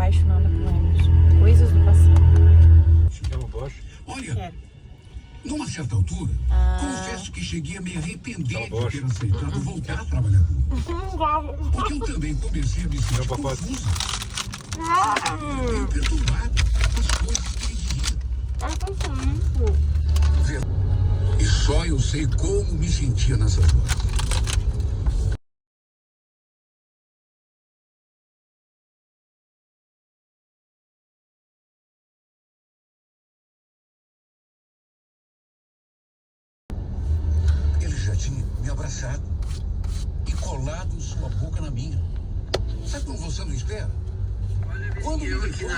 apaixonada por Emerson. Coisas do passado. Você quer um Bosch? Olha, Quero. numa certa altura, confesso que cheguei a me arrepender Tá bom. de ter aceitado voltar a trabalhar com ele. Porque eu também comecei a me sentir Não, papai. confusa. Meio perturbado com as coisas que ele dizia. E só eu sei como me sentia nessas horas. Ele já tinha me abraçado e colado sua boca na minha. Sabe quando você não espera? Quando me ligou,